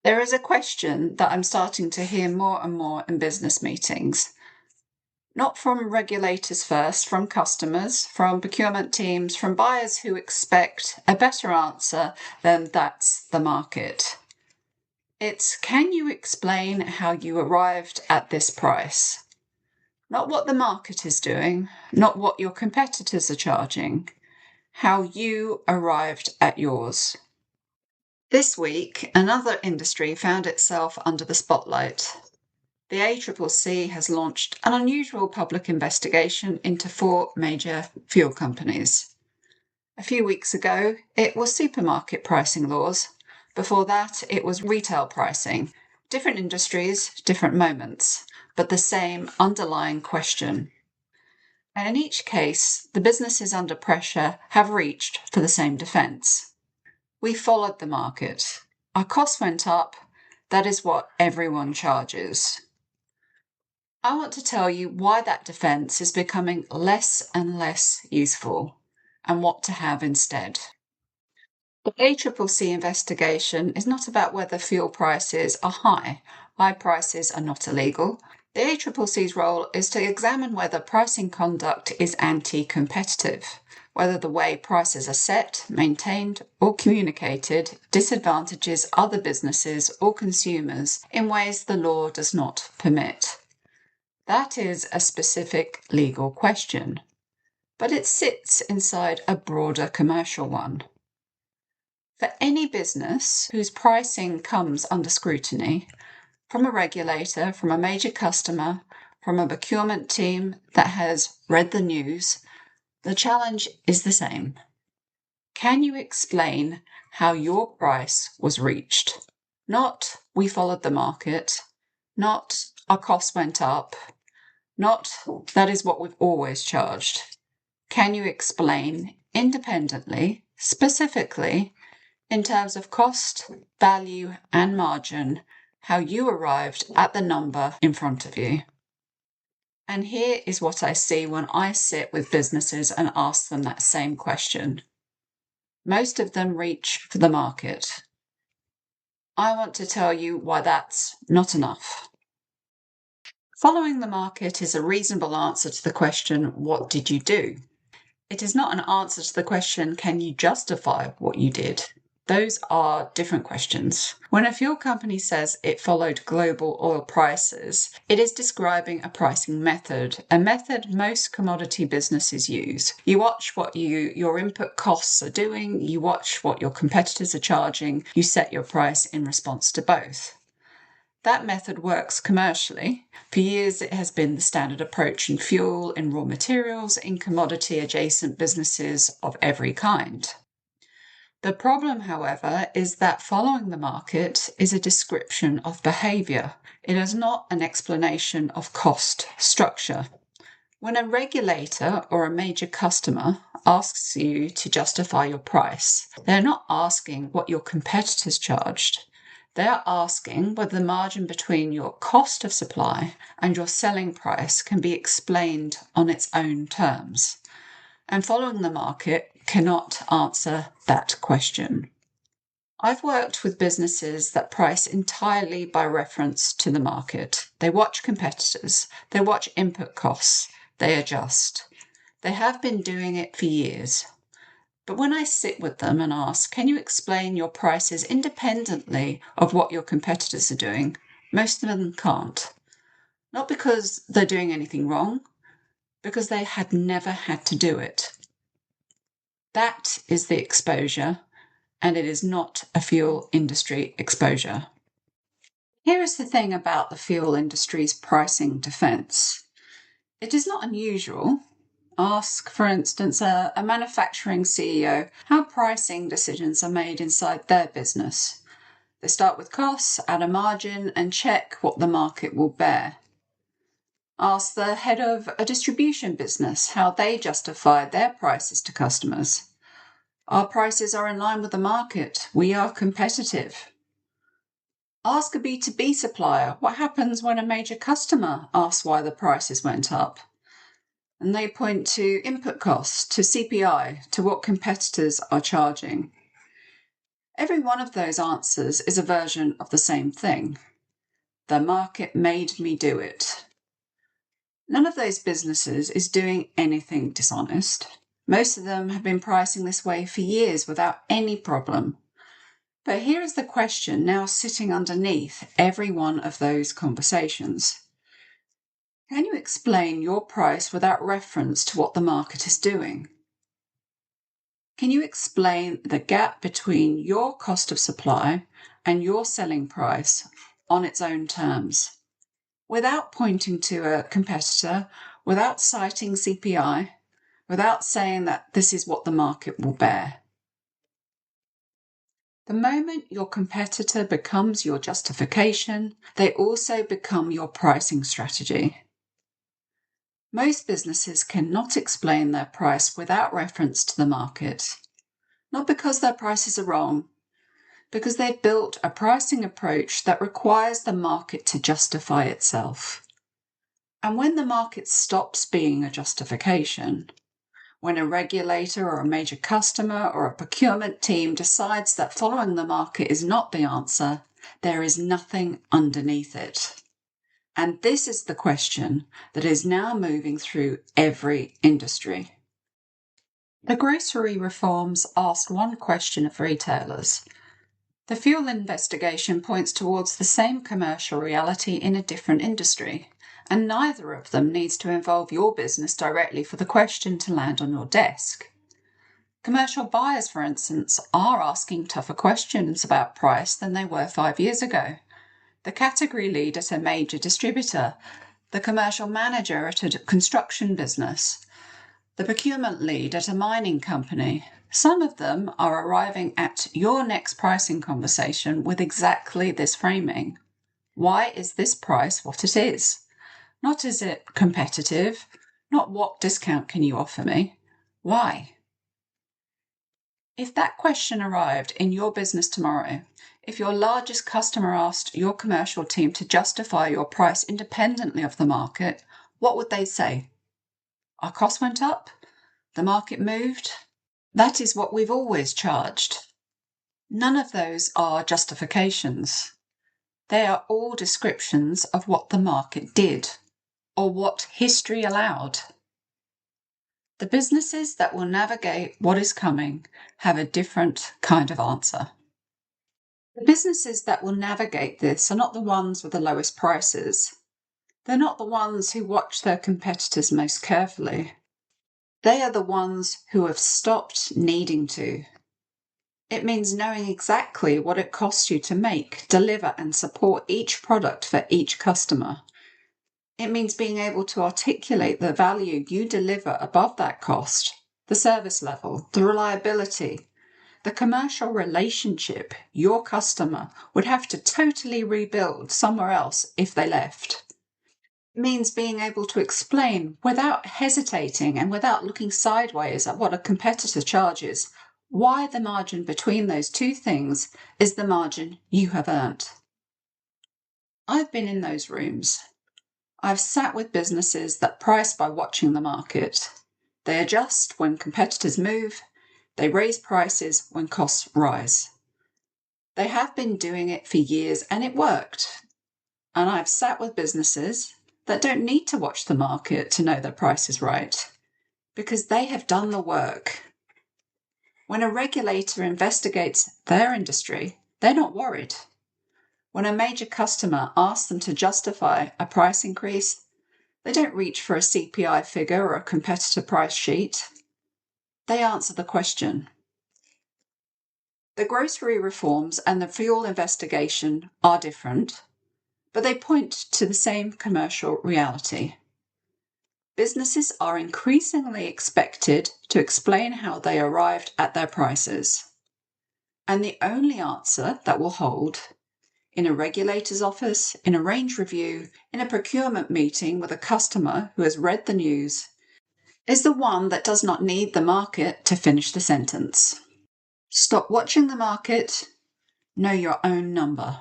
There is a question that I'm starting to hear more and more in business meetings. Not from regulators first, from customers, from procurement teams, from buyers who expect a better answer than that's the market. It's, can you explain how you arrived at this price? Not what the market is doing, not what your competitors are charging, how you arrived at yours. This week, another industry found itself under the spotlight. The ACCC has launched an unusual public investigation into 4 major fuel companies. A few weeks ago, it was supermarket pricing laws. Before that, it was retail pricing. Different industries, different moments, but the same underlying question. And in each case, the businesses under pressure have reached for the same defence. We followed the market. Our costs went up. That is what everyone charges. I want to tell you why that defence is becoming less and less useful and what to have instead. The ACCC investigation is not about whether fuel prices are high. High prices are not illegal. The ACCC's role is to examine whether pricing conduct is anti-competitive, whether the way prices are set, maintained, or communicated disadvantages other businesses or consumers in ways the law does not permit. That is a specific legal question, but it sits inside a broader commercial one. For any business whose pricing comes under scrutiny, from a regulator, from a major customer, from a procurement team that has read the news, the challenge is the same. Can you explain how your price was reached? Not, we followed the market, not, our costs went up, not, that is what we've always charged. Can you explain independently, specifically, in terms of cost, value, and margin, how you arrived at the number in front of you? And here is what I see when I sit with businesses and ask them that same question. Most of them reach for the market. I want to tell you why that's not enough. Following the market is a reasonable answer to the question, what did you do? It is not an answer to the question, can you justify what you did? Those are different questions. When a fuel company says it followed global oil prices, it is describing a pricing method, a method most commodity businesses use. You watch what your input costs are doing, you watch what your competitors are charging, you set your price in response to both. That method works commercially. For years, it has been the standard approach in fuel, in raw materials, in commodity-adjacent businesses of every kind. The problem, however, is that following the market is a description of behaviour. It is not an explanation of cost structure. When a regulator or a major customer asks you to justify your price, they're not asking what your competitors charged. They're asking whether the margin between your cost of supply and your selling price can be explained on its own terms. And following the market cannot answer that question. I've worked with businesses that price entirely by reference to the market. They watch competitors, they watch input costs, they adjust. They have been doing it for years. But when I sit with them and ask, can you explain your prices independently of what your competitors are doing? Most of them can't. Not because they're doing anything wrong, because they had never had to do it. That is the exposure, and it is not a fuel industry exposure. Here is the thing about the fuel industry's pricing defence. It is not unusual. Ask, for instance, a manufacturing CEO how pricing decisions are made inside their business. They start with costs, add a margin, and check what the market will bear. Ask the head of a distribution business how they justify their prices to customers. Our prices are in line with the market. We are competitive. Ask a B2B supplier what happens when a major customer asks why the prices went up. And they point to input costs, to CPI, to what competitors are charging. Every one of those answers is a version of the same thing. The market made me do it. None of those businesses is doing anything dishonest. Most of them have been pricing this way for years without any problem. But here is the question now sitting underneath every one of those conversations. Can you explain your price without reference to what the market is doing? Can you explain the gap between your cost of supply and your selling price on its own terms, without pointing to a competitor, without citing CPI, without saying that this is what the market will bear? The moment your competitor becomes your justification, they also become your pricing strategy. Most businesses cannot explain their price without reference to the market, not because their prices are wrong, because they've built a pricing approach that requires the market to justify itself. And when the market stops being a justification, when a regulator or a major customer or a procurement team decides that following the market is not the answer, there is nothing underneath it. And this is the question that is now moving through every industry. The grocery reforms asked one question of retailers. The fuel investigation points towards the same commercial reality in a different industry, and neither of them needs to involve your business directly for the question to land on your desk. Commercial buyers, for instance, are asking tougher questions about price than they were 5 years ago. The category lead at a major distributor, the commercial manager at a construction business, the procurement lead at a mining company. Some of them are arriving at your next pricing conversation with exactly this framing. Why is this price what it is? Not is it competitive, not what discount can you offer me? Why? If that question arrived in your business tomorrow, if your largest customer asked your commercial team to justify your price independently of the market, what would they say? Our cost went up? The market moved? That is what we've always charged. None of those are justifications. They are all descriptions of what the market did, or what history allowed. The businesses that will navigate what is coming have a different kind of answer. The businesses that will navigate this are not the ones with the lowest prices. They're not the ones who watch their competitors most carefully. They are the ones who have stopped needing to. It means knowing exactly what it costs you to make, deliver, and support each product for each customer. It means being able to articulate the value you deliver above that cost, the service level, the reliability, the commercial relationship your customer would have to totally rebuild somewhere else if they left. It means being able to explain without hesitating and without looking sideways at what a competitor charges, why the margin between those two things is the margin you have earned. I've been in those rooms. I've sat with businesses that price by watching the market. They adjust when competitors move. They raise prices when costs rise. They have been doing it for years and it worked. And I've sat with businesses that don't need to watch the market to know their price is right, because they have done the work. When a regulator investigates their industry, they're not worried. When a major customer asks them to justify a price increase, they don't reach for a CPI figure or a competitor price sheet. They answer the question. The grocery reforms and the fuel investigation are different, but they point to the same commercial reality. Businesses are increasingly expected to explain how they arrived at their prices. And the only answer that will hold in a regulator's office, in a range review, in a procurement meeting with a customer who has read the news, is the one that does not need the market to finish the sentence. Stop watching the market, know your own number.